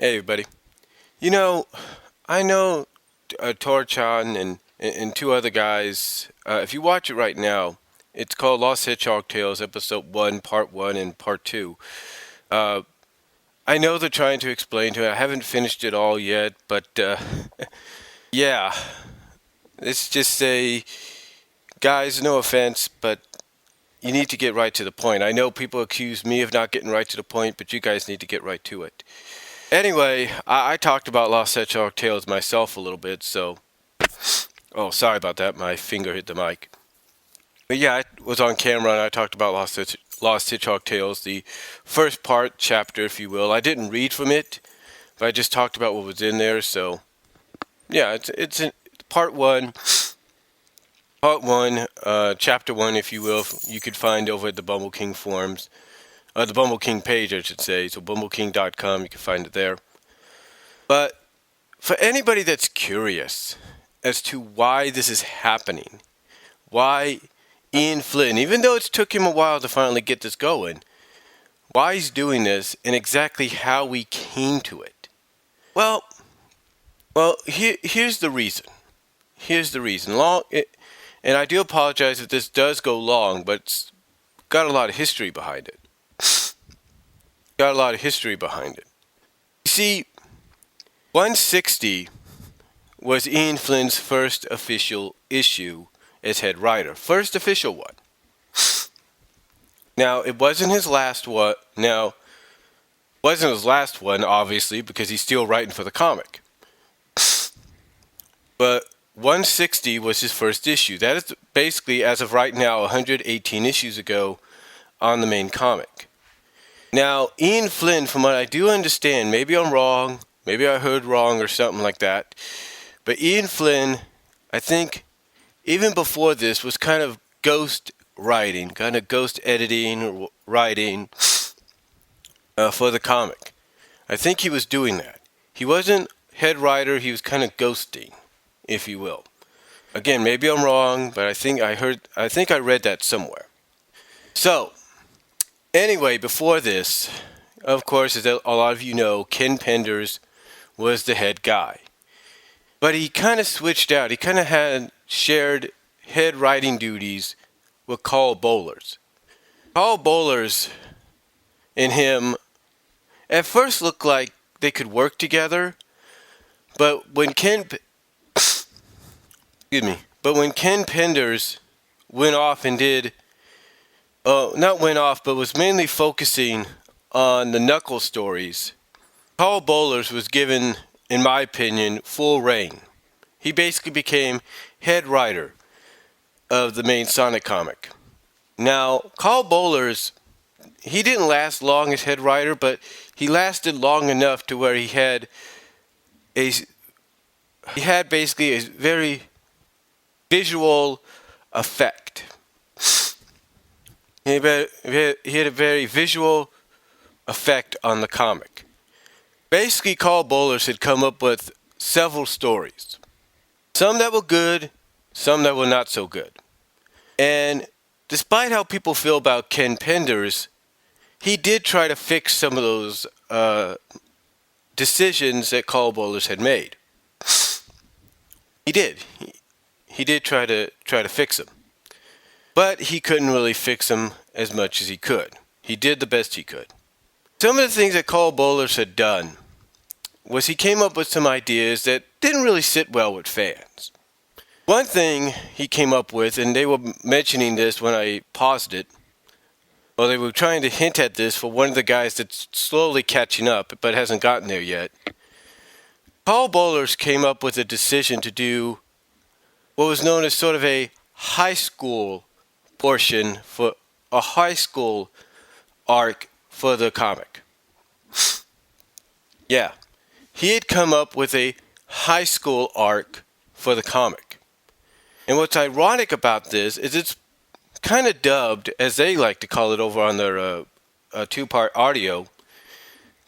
Hey, everybody. You know, I know Torchan and two other guys. If you watch it right now, it's called Lost Hedgehog Tales, Episode 1, Part 1, and Part 2. Uh, I know they're trying to explain to it. I haven't finished it all yet, but yeah. Let's just say, guys, no offense, but you need to get right to the point. I know people accuse me of not getting right to the point, but you guys need to get right to it. Anyway, I talked about Lost Hedgehog Tales myself a little bit, so. Oh, sorry about that. My finger hit the mic. But yeah, I was on camera and I talked about Lost Hedgehog Tales, the first part, chapter, if you will. I didn't read from it, but I just talked about what was in there, so. Yeah, it's in part one, chapter one, if you will. You could find over at the Bumble King forums. The Bumble King page, I should say. So bumbleking.com, you can find it there. But for anybody that's curious as to why this is happening, why Ian Flynn, even though it's took him a while to finally get this going, why he's doing this and exactly how we came to it. Well, here's the reason. Here's the reason. And I do apologize if this does go long, but it's got a lot of history behind it. You see, 160 was Ian Flynn's first official issue as head writer. First official one. Now, it wasn't his last one. Obviously, because he's still writing for the comic. But 160 was his first issue. That is basically, as of right now, 118 issues ago on the main comic. Now, Ian Flynn, from what I do understand, maybe I'm wrong, maybe I heard wrong or something like that, but Ian Flynn, I think, even before this, was kind of ghost writing, kind of ghost editing or writing for the comic. I think he was doing that. He wasn't head writer, he was kind of ghosting, if you will. Again, maybe I'm wrong, but I think I read that somewhere. So, anyway, before this, of course, as a lot of you know, Ken Penders was the head guy. But he kind of switched out. He kind of had shared head writing duties with Cole Bollar. Cole Bollar and him at first looked like they could work together, but when Ken Penders went off and did, not went off, but was mainly focusing on the Knuckle stories, Cole Bollar was given, in my opinion, full reign. He basically became head writer of the main Sonic comic. Now, Cole Bollar, he didn't last long as head writer, but he lasted long enough to where he had basically a very visual effect. He had a very visual effect on the comic. Basically, Cole Bollar had come up with several stories. Some that were good, some that were not so good. And despite how people feel about Ken Penders, he did try to fix some of those decisions that Cole Bollar had made. He did. He did try to fix them. But he couldn't really fix them as much as he could. He did the best he could. Some of the things that Cole Bollar had done was he came up with some ideas that didn't really sit well with fans. One thing he came up with, and they were mentioning this when I paused it, or they were trying to hint at this for one of the guys that's slowly catching up but hasn't gotten there yet. Cole Bollar came up with a decision to do what was known as sort of a high school portion for a high school arc for the comic. Yeah, he had come up with a high school arc for the comic. And what's ironic about this is it's kind of dubbed, as they like to call it over on their two-part audio,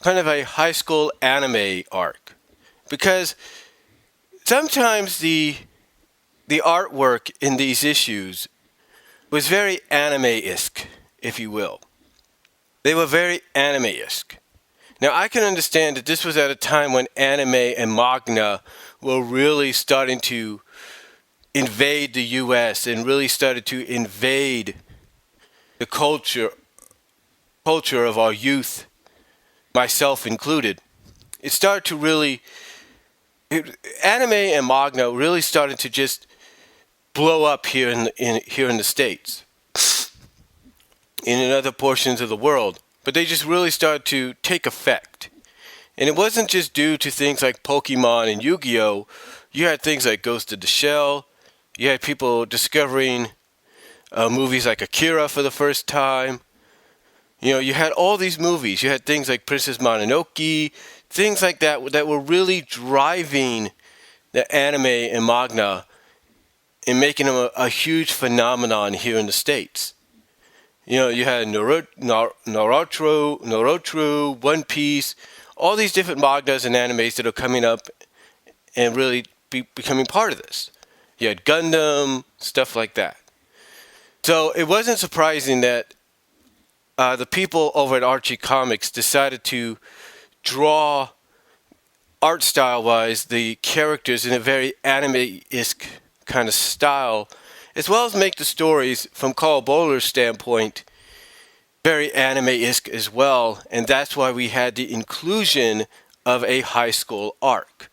kind of a high school anime arc. Because sometimes the artwork in these issues was very anime-esque, if you will. They were very anime-esque. Now, I can understand that this was at a time when anime and manga were really starting to invade the US and really started to invade the culture of our youth, myself included. It started to really anime and manga really started to just blow up here in the States, in other portions of the world. But they just really started to take effect. And it wasn't just due to things like Pokemon and Yu-Gi-Oh! You had things like Ghost of the Shell. You had people discovering movies like Akira for the first time. You know, you had all these movies. You had things like Princess Mononoke, things like that that were really driving the anime and manga and making them a huge phenomenon here in the States. You know, you had Naruto, One Piece, all these different mangas and animes that are coming up and really becoming part of this. You had Gundam, stuff like that. So it wasn't surprising that the people over at Archie Comics decided to draw art style-wise the characters in a very anime-esque kind of style, as well as make the stories, from Cole Bollar's standpoint, very anime-esque as well, and that's why we had the inclusion of a high school arc.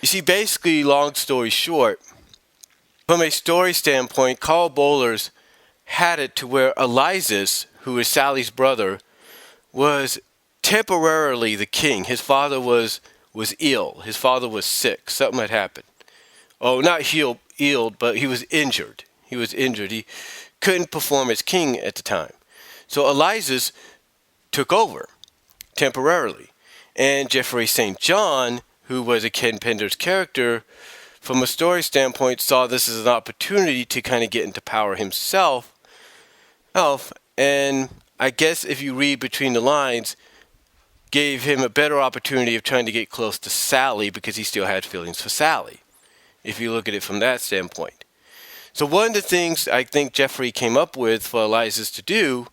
You see, basically, long story short, from a story standpoint, Cole Bollar's had it to where Elizus, who is Sally's brother, was temporarily the king. His father was ill. His father was sick. Something had happened. Oh, not ill, but he was injured. He couldn't perform as king at the time. So Elizus took over temporarily. And Jeffrey St. John, who was a Ken Pender's character, from a story standpoint, saw this as an opportunity to kind of get into power himself. And I guess if you read between the lines, gave him a better opportunity of trying to get close to Sally because he still had feelings for Sally, if you look at it from that standpoint. So one of the things I think Jeffrey came up with for Elizus to do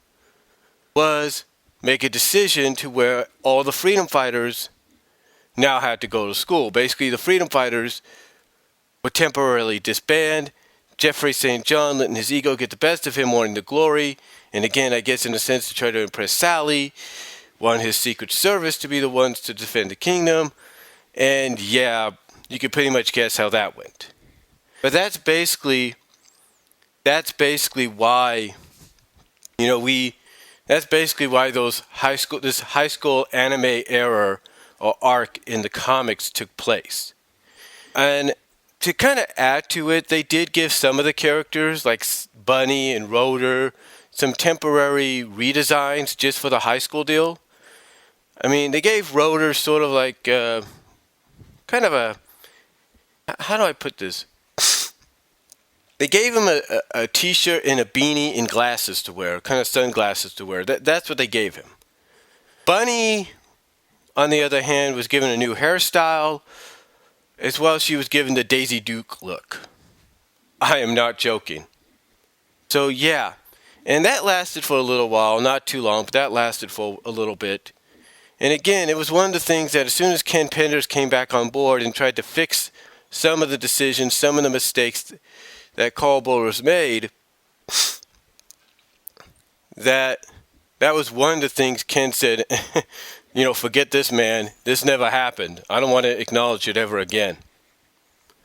was make a decision to where all the freedom fighters now had to go to school. Basically, the freedom fighters were temporarily disbanded. Jeffrey St. John letting his ego get the best of him, wanting the glory. And again, I guess in a sense to try to impress Sally, wanted his Secret Service to be the ones to defend the kingdom. And yeah, you can pretty much guess how that went. But that's basically why, that's basically why this high school anime era or arc in the comics took place. And to kind of add to it, they did give some of the characters, like Bunny and Rotor, some temporary redesigns just for the high school deal. I mean, they gave Rotor sort of like kind of a, how do I put this? They gave him a t-shirt and a beanie and glasses to wear, kind of sunglasses to wear. That's what they gave him. Bunny, on the other hand, was given a new hairstyle, as well as she was given the Daisy Duke look. I am not joking. So yeah, and that lasted for a little while, not too long, but that lasted for a little bit. And again, it was one of the things that as soon as Ken Penders came back on board and tried to fix some of the decisions, some of the mistakes that Cole Bollar's made, that was one of the things Ken said, forget this, man. This never happened. I don't want to acknowledge it ever again.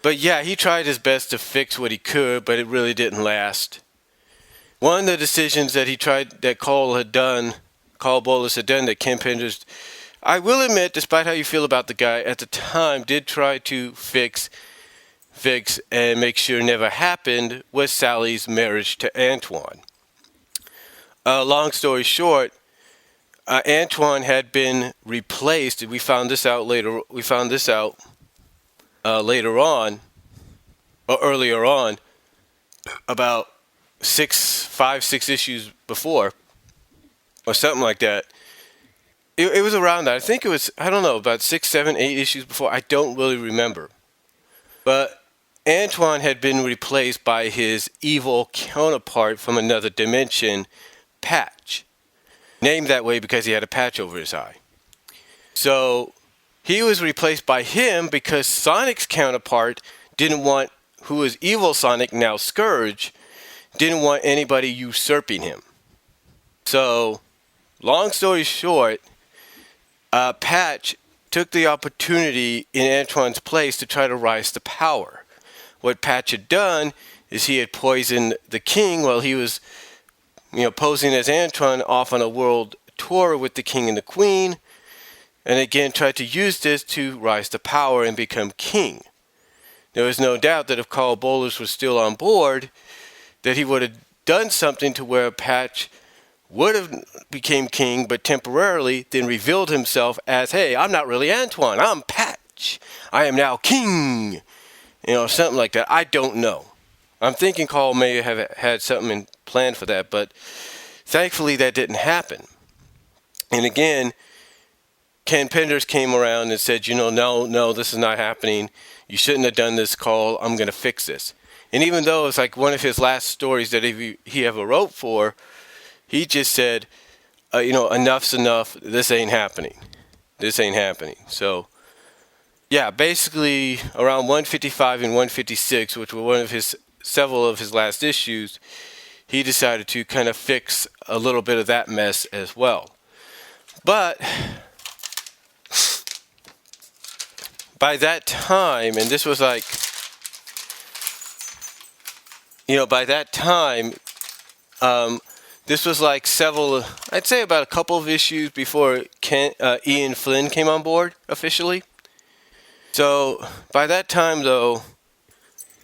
But yeah, he tried his best to fix what he could, but it really didn't last. One of the decisions that Cole Bollar had done, that Ken Penders, I will admit, despite how you feel about the guy, at the time did try to fix and make sure never happened, was Sally's marriage to Antoine. Long story short, Antoine had been replaced. We found this out later. Later on, or earlier on, about 5-6 issues before, or something like that. It was around that. I think it was, I don't know, about 6, 7, 8 issues before. I don't really remember. But Antoine had been replaced by his evil counterpart from another dimension, Patch. Named that way because he had a patch over his eye. So he was replaced by him because Sonic's counterpart didn't want, who was evil Sonic, now Scourge, didn't want anybody usurping him. So, long story short, Patch took the opportunity in Antoine's place to try to rise to power. What Patch had done is he had poisoned the king while he was, posing as Antoine off on a world tour with the king and the queen, and again tried to use this to rise to power and become king. There was no doubt that if Cole Bollar was still on board, that he would have done something to where Patch would have became king, but temporarily then revealed himself as, hey, I'm not really Antoine, I'm Patch. I am now king. Something like that. I don't know. I'm thinking Cole may have had something planned for that, but thankfully that didn't happen. And again, Ken Penders came around and said, no, this is not happening. You shouldn't have done this, Cole. I'm going to fix this. And even though it's like one of his last stories that he ever wrote for, he just said, enough's enough. This ain't happening. So, yeah, basically around 155 and 156, which were several of his last issues, he decided to kind of fix a little bit of that mess as well. But by that time, and this was like, by that time, this was like I'd say about a couple of issues before Ian Flynn came on board officially. So by that time, though,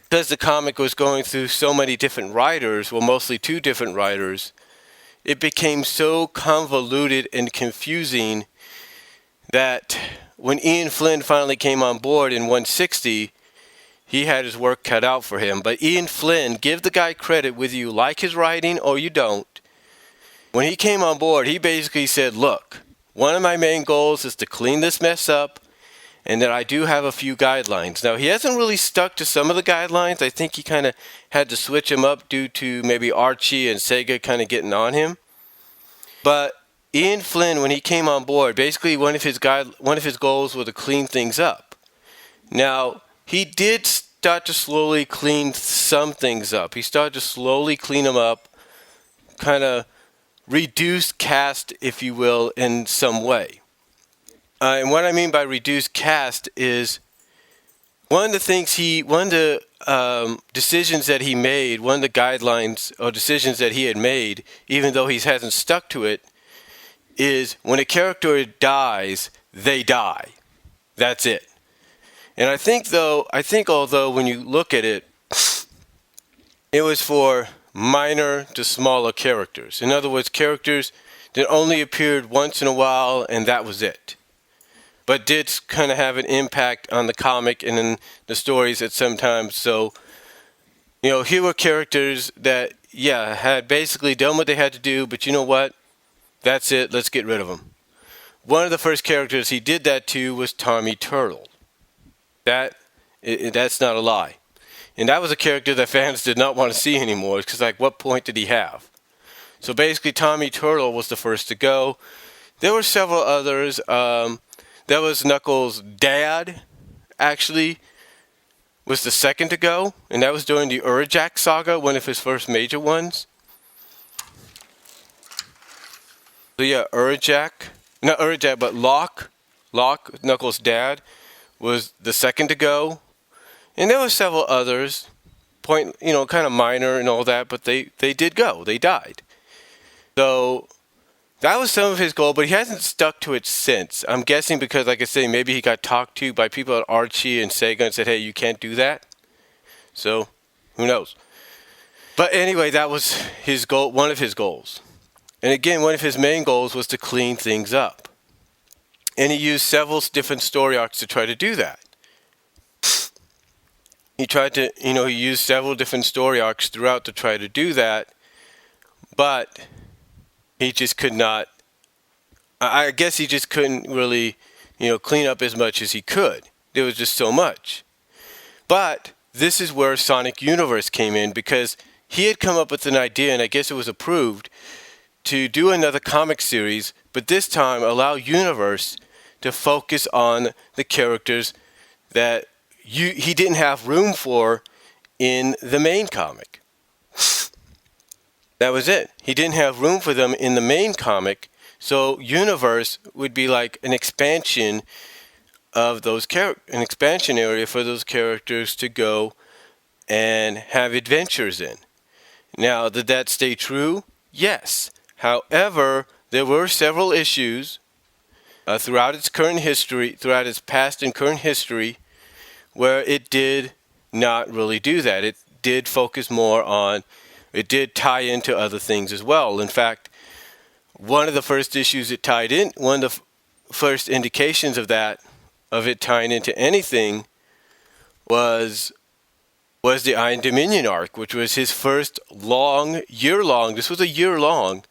because the comic was going through so many different writers, well, mostly two different writers, it became so convoluted and confusing that when Ian Flynn finally came on board in 160, he had his work cut out for him. But Ian Flynn, give the guy credit whether you like his writing or you don't. When he came on board, he basically said, look, one of my main goals is to clean this mess up, and that I do have a few guidelines. Now, he hasn't really stuck to some of the guidelines. I think he kind of had to switch them up due to maybe Archie and Sega kind of getting on him. But Ian Flynn, when he came on board, basically one of his goals was to clean things up. Now, he did start to slowly clean some things up. He started to slowly clean them up, kind of reduce cast, if you will, in some way. And what I mean by reduced cast is one of the decisions that he made, one of the guidelines or decisions that he had made, even though he hasn't stuck to it, is when a character dies, they die. That's it. And I think although when you look at it, it was for minor to smaller characters. In other words, characters that only appeared once in a while and that was it. But did kind of have an impact on the comic and in the stories at some times. So, here were characters that, had basically done what they had to do, but you know what? That's it. Let's get rid of them. One of the first characters he did that to was Tommy Turtle. That's not a lie. And that was a character that fans did not want to see anymore because, what point did he have? So basically, Tommy Turtle was the first to go. There were several others. There was Knuckles' dad, actually, was the second to go. And that was during the Urjak saga, one of his first major ones. So Urjak. Not Urjak, but Locke, Knuckles' dad, was the second to go. And there were several others, kind of minor and all that, but they did go. They died. So that was some of his goal, but he hasn't stuck to it since. I'm guessing because, like I say, maybe he got talked to by people at Archie and Sega and said, hey, you can't do that. So, who knows? But anyway, that was his goal, one of his goals. And again, one of his main goals was to clean things up. And he used several different story arcs to try to do that. He used several different story arcs throughout to try to do that, but he just could not, I guess he just couldn't really, clean up as much as he could. There was just so much. But this is where Sonic Universe came in because he had come up with an idea, and I guess it was approved, to do another comic series, but this time allow Universe to focus on the characters that he didn't have room for in the main comic. That was it. He didn't have room for them in the main comic, so Universe would be like an expansion of those an expansion area for those characters to go and have adventures in. Now, did that stay true? Yes. However, there were several issues throughout its past and current history, where it did not really do that. It did focus more on, it did tie into other things as well. In fact, one of the first issues it tied in, one of the first indications of that, of it tying into anything, was the Iron Dominion arc, which was his first year-long, this was a year-long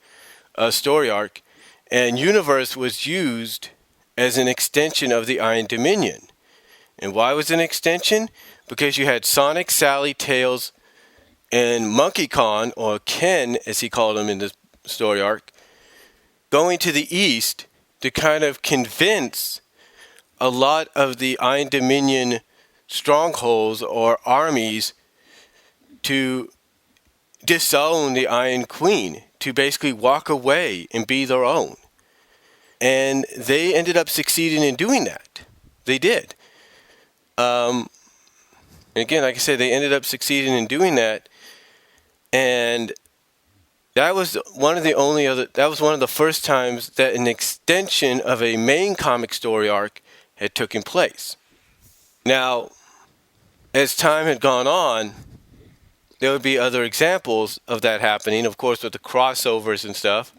story arc, and Universe was used as an extension of the Iron Dominion. And why was it an extension? Because you had Sonic, Sally, Tails, and Monkey Kong, or Ken as he called him in this story arc, going to the east to kind of convince a lot of the Iron Dominion strongholds or armies to disown the Iron Queen, to basically walk away and be their own. And they ended up succeeding in doing that. They did. And again, like I said, they ended up succeeding in doing that. And that was one of the first times that an extension of a main comic story arc had taken place. Now, as time had gone on, there would be other examples of that happening, of course, with the crossovers and stuff.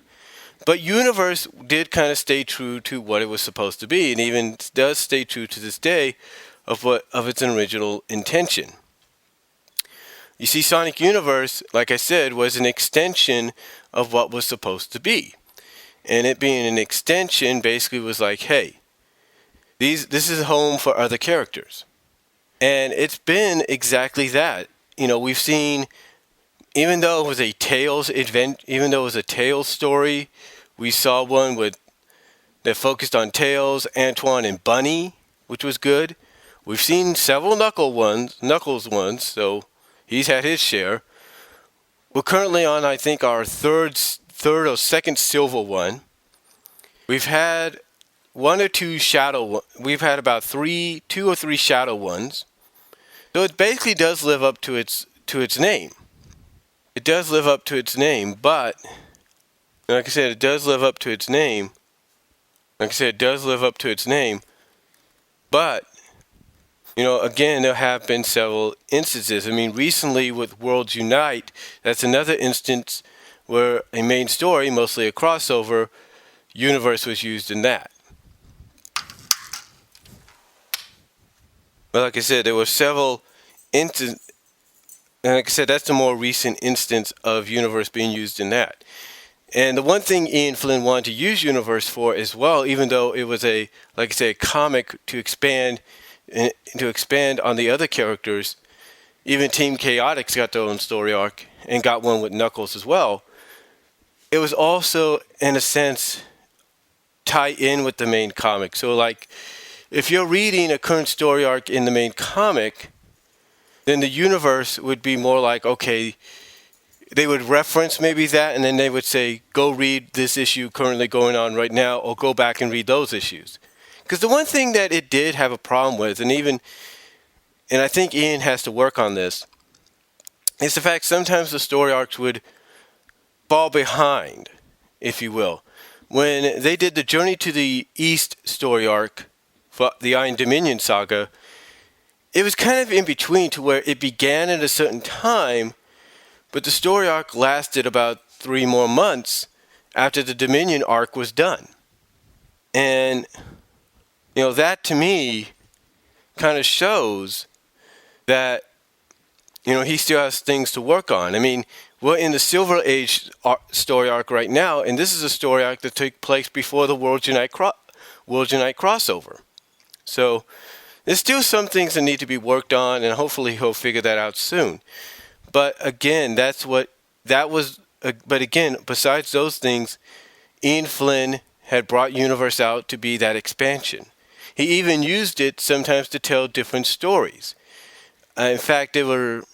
But Universe did kind of stay true to what it was supposed to be, and even does stay true to this day of its original intention. You see, Sonic Universe, like I said, was an extension of what was supposed to be. And it being an extension basically was like, hey, this is home for other characters. And it's been exactly that. We've seen, even though it was a Tails story, we saw one that focused on Tails, Antoine, and Bunny, which was good. We've seen several Knuckles ones, so he's had his share. We're currently on, I think, our third or second silver one. We've had one or two we've had about two or three shadow ones. So it basically does live up to its name. It does live up to its name, but like I said, it does live up to its name. But again, there have been several instances. I mean, recently with Worlds Unite, that's another instance where a main story, mostly a crossover, Universe was used in that. But like I said, there were several instances, and like I said, that's the more recent instance of Universe being used in that. And the one thing Ian Flynn wanted to use Universe for as well, even though it was a comic to expand on the other characters, even Team Chaotix got their own story arc and got one with Knuckles as well. It was also, in a sense, tie in with the main comic. So like, if you're reading a current story arc in the main comic, then the Universe would be more like, okay, they would reference maybe that, and then they would say, go read this issue currently going on right now, or go back and read those issues. Because the one thing that it did have a problem with, and I think Ian has to work on this, is the fact sometimes the story arcs would fall behind, if you will. When they did the Journey to the East story arc for the Iron Dominion saga, it was kind of in between, to where it began at a certain time, but the story arc lasted about 3 more months after the Dominion arc was done. And that to me kind of shows that he still has things to work on. I mean, we're in the Silver Age story arc right now, and this is a story arc that took place before the Worlds Unite crossover. So there's still some things that need to be worked on, and hopefully he'll figure that out soon. But again, but again, besides those things, Ian Flynn had brought Universe out to be that expansion. He even used it sometimes to tell different stories. In fact, there were,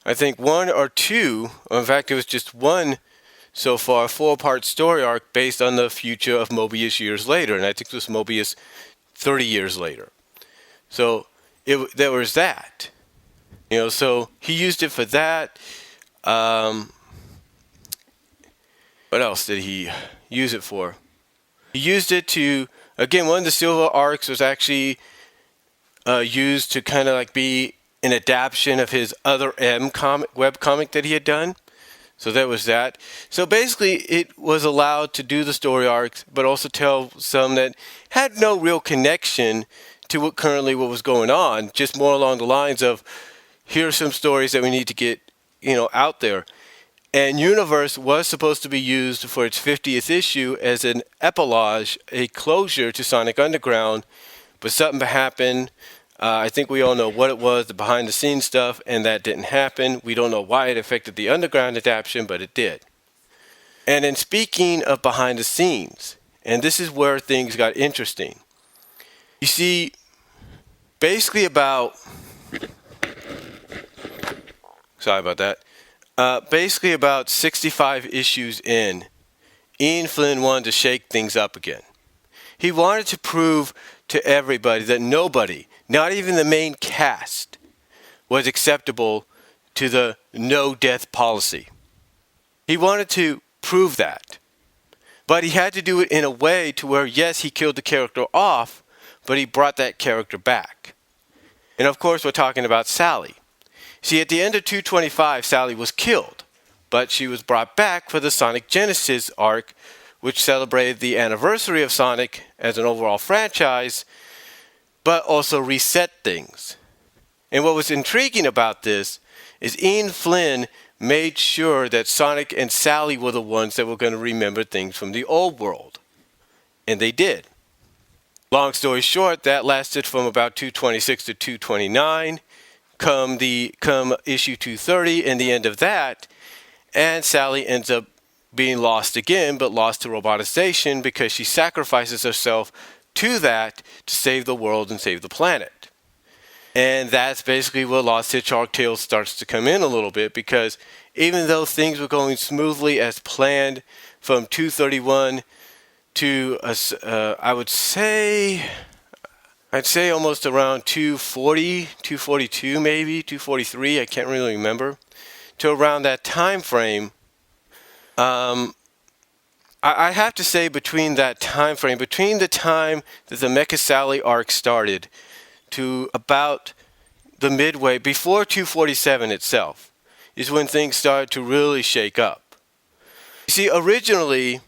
I think, one or two. In fact, there was just one so far, 4-part story arc based on the future of Mobius years later, and I think this was Mobius 30 years later. So there was that. So he used it for that. What else did he use it for? He used it to, again, one of the Silver arcs was actually used to kind of like be an adaptation of his other web comic that he had done. So there was that. So basically, it was allowed to do the story arcs, but also tell some that had no real connection to what was going on, just more along the lines of, here are some stories that we need to get, out there. And Universe was supposed to be used for its 50th issue as an epilogue, a closure to Sonic Underground, but something happened. I think we all know what it was, the behind-the-scenes stuff, and that didn't happen. We don't know why it affected the Underground adaptation, but it did. And then speaking of behind-the-scenes, and this is where things got interesting. You see, basically about... Sorry about that. Basically about 65 issues in, Ian Flynn wanted to shake things up again. He wanted to prove to everybody that nobody, not even the main cast, was acceptable to the no-death policy. He wanted to prove that. But he had to do it in a way to where, yes, he killed the character off, but he brought that character back. And of course, we're talking about Sally. See, at the end of 225, Sally was killed, but she was brought back for the Sonic Genesis arc, which celebrated the anniversary of Sonic as an overall franchise, but also reset things. And what was intriguing about this is Ian Flynn made sure that Sonic and Sally were the ones that were going to remember things from the old world. And they did. Long story short, that lasted from about 226 to 229. Come issue 230 and the end of that, and Sally ends up being lost again, but lost to robotization because she sacrifices herself to that to save the world and save the planet. And that's basically where Lost Hedgehog Tales starts to come in a little bit, because even though things were going smoothly as planned from 231 to I'd say almost around 240, 242 maybe, 243, I can't really remember, to around that time frame. I have to say between that time frame, between the time that the Mecha Sally arc started to about the midway, before 247 itself, is when things started to really shake up. You see, originally,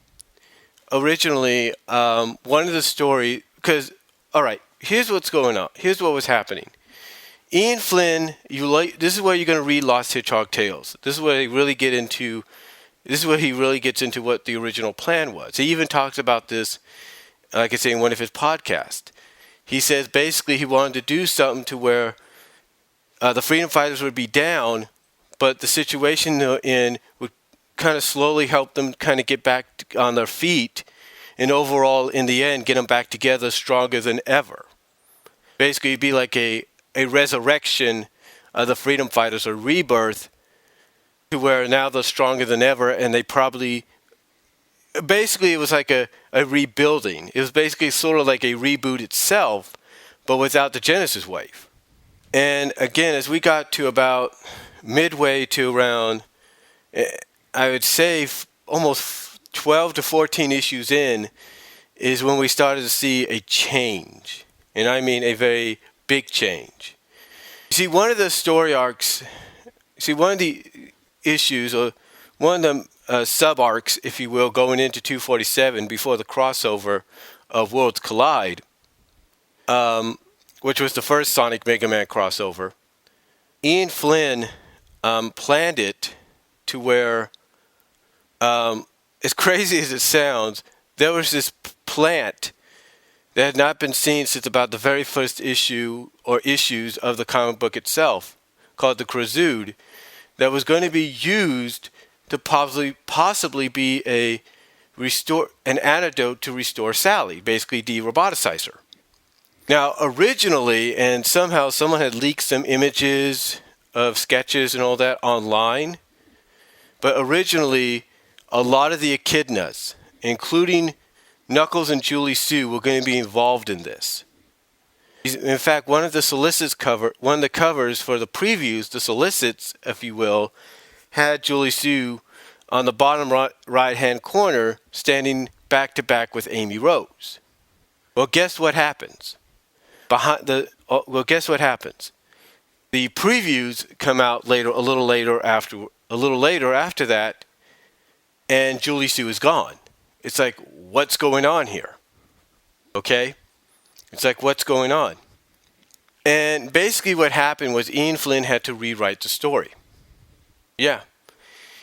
one of the story, because, all right, here's what's going on. Here's what was happening. Ian Flynn, this is where you're going to read Lost Hedgehog Tales. This is where he really gets into what the original plan was. He even talks about this, like I say, in one of his podcasts. He says basically he wanted to do something to where the freedom fighters would be down, but the situation they're in would kind of slowly help them kind of get back on their feet, and overall, in the end, get them back together stronger than ever. Basically, it'd be like a resurrection of the freedom fighters, or rebirth, to where now they're stronger than ever, and they probably... Basically, it was like a rebuilding. It was basically sort of like a reboot itself, but without the Genesis wave. And again, as we got to about midway to around, I would say almost 12 to 14 issues in, is when we started to see a change. And I mean a very big change. You see, one of the story arcs, one of the issues, or one of the sub-arcs, if you will, going into 247 before the crossover of Worlds Collide, which was the first Sonic Mega Man crossover, Ian Flynn planned it to where, as crazy as it sounds, there was this plant that had not been seen since about the very first issue or issues of the comic book itself, called the Krazood, that was going to be used to possibly be a restore an antidote to restore Sally, basically de-roboticize her. Now, originally, and somehow someone had leaked some images of sketches and all that online, but originally, a lot of the echidnas, including Knuckles and Julie Sue, were going to be involved in this. In fact, one of the covers for the previews, the solicits, if you will, had Julie Sue on the bottom right-hand corner, standing back to back with Amy Rose. Well, guess what happens? Guess what happens? The previews come out a little later after that, and Julie Sue is gone. It's like, what's going on here? Okay? It's like, what's going on? And basically what happened was Ian Flynn had to rewrite the story. Yeah.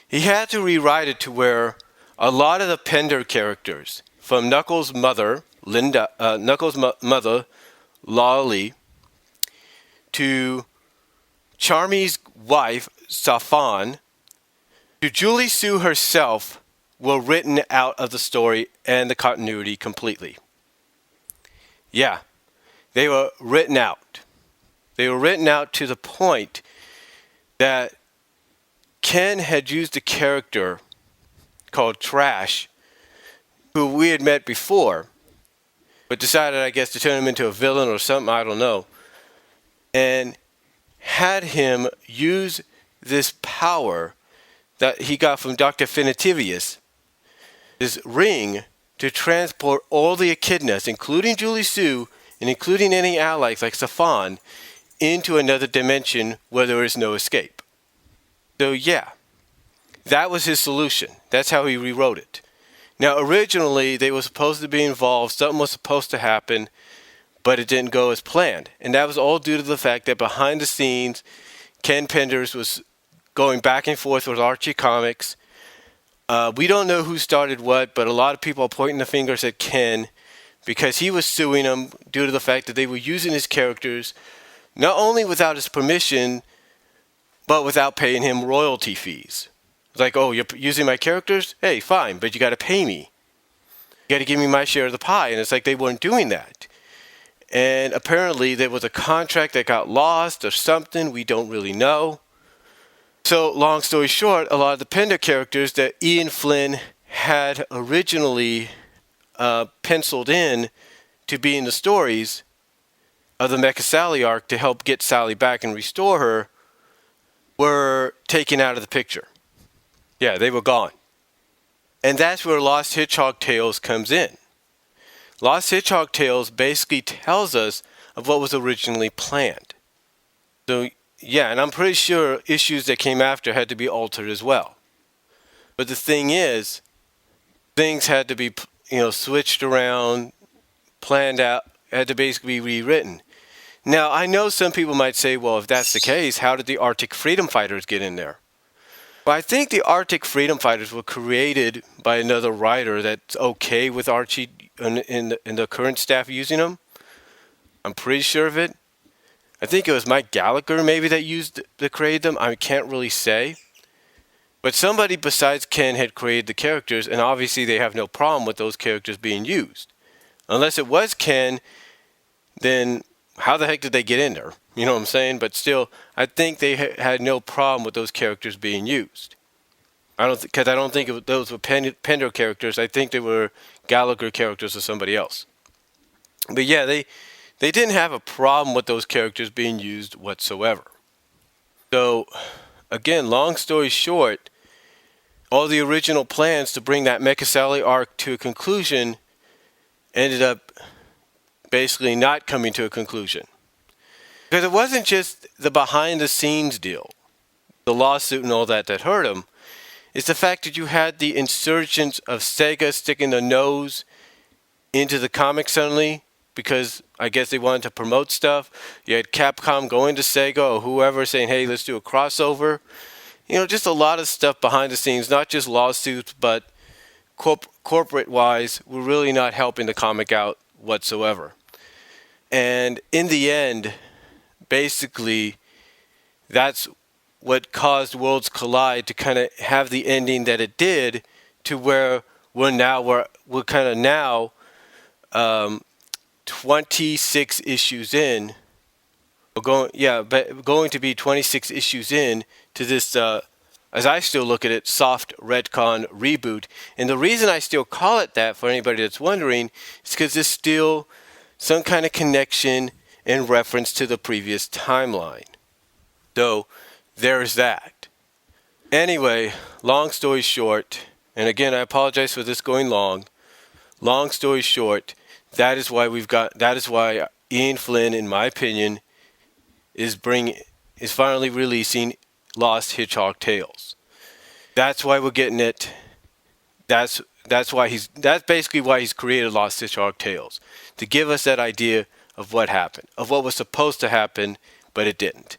He had to rewrite it to where a lot of the Pender characters, from Knuckles' mother, Lolly, to Charmy's wife, Safan, to Julie Sue herself, were written out of the story and the continuity completely. Yeah, they were written out. They were written out to the point that Ken had used a character called Trash, who we had met before, but decided, I guess, to turn him into a villain or something, I don't know, and had him use this power that he got from Dr. Finitivius, this ring, to transport all the echidnas, including Julie Sue, and including any allies like Safan, into another dimension where there is no escape. So yeah, that was his solution. That's how he rewrote it. Now originally they were supposed to be involved, something was supposed to happen, but it didn't go as planned. And that was all due to the fact that behind the scenes, Ken Penders was going back and forth with Archie Comics. We don't know who started what, but a lot of people are pointing the fingers at Ken because he was suing them due to the fact that they were using his characters not only without his permission, but without paying him royalty fees. It's like, oh, you're using my characters? Hey, fine, but you got to pay me. You got to give me my share of the pie. And it's like they weren't doing that. And apparently there was a contract that got lost or something. We don't really know. So long story short, a lot of the Pender characters that Ian Flynn had originally penciled in to be in the stories of the Mecha Sally arc to help get Sally back and restore her were taken out of the picture. Yeah, they were gone. And that's where Lost Hedgehog Tales comes in. Lost Hedgehog Tales basically tells us of what was originally planned. So, yeah, and I'm pretty sure issues that came after had to be altered as well. But the thing is, things had to be, switched around, planned out, had to basically be rewritten. Now, I know some people might say, well, if that's the case, how did the Arctic Freedom Fighters get in there? Well, I think the Arctic Freedom Fighters were created by another writer that's okay with Archie in the current staff using them. I'm pretty sure of it. I think it was Mike Gallagher maybe that created them. I can't really say. But somebody besides Ken had created the characters, and obviously they have no problem with those characters being used. Unless it was Ken, then how the heck did they get in there? You know what I'm saying? But still, I think they had no problem with those characters being used. Because I don't think those were Pender characters. I think they were Gallagher characters or somebody else. But yeah, they didn't have a problem with those characters being used whatsoever. So, again, long story short, all the original plans to bring that Mecha Sally arc to a conclusion ended up basically not coming to a conclusion. Because it wasn't just the behind-the-scenes deal, the lawsuit and all that hurt him. It's the fact that you had the insurgents of Sega sticking their nose into the comic suddenly because I guess they wanted to promote stuff. You had Capcom going to Sega or whoever saying, hey, let's do a crossover. Just a lot of stuff behind the scenes, not just lawsuits, but corporate-wise, were really not helping the comic out whatsoever. And in the end, basically, that's what caused Worlds Collide to kind of have the ending that it did, to where we're kind of now 26 issues in. But going to be 26 issues in to this, as I still look at it, soft retcon reboot. And the reason I still call it that, for anybody that's wondering, is because there's still some kind of connection and reference to the previous timeline. So there's that. Anyway, long story short, and again, I apologize for this going long. Long story short, that is why Ian Flynn, in my opinion, is finally releasing Lost Hedgehog Tales. That's why we're getting it. That's basically why he's created Lost Hedgehog Tales, to give us that idea of what happened, of what was supposed to happen, but it didn't.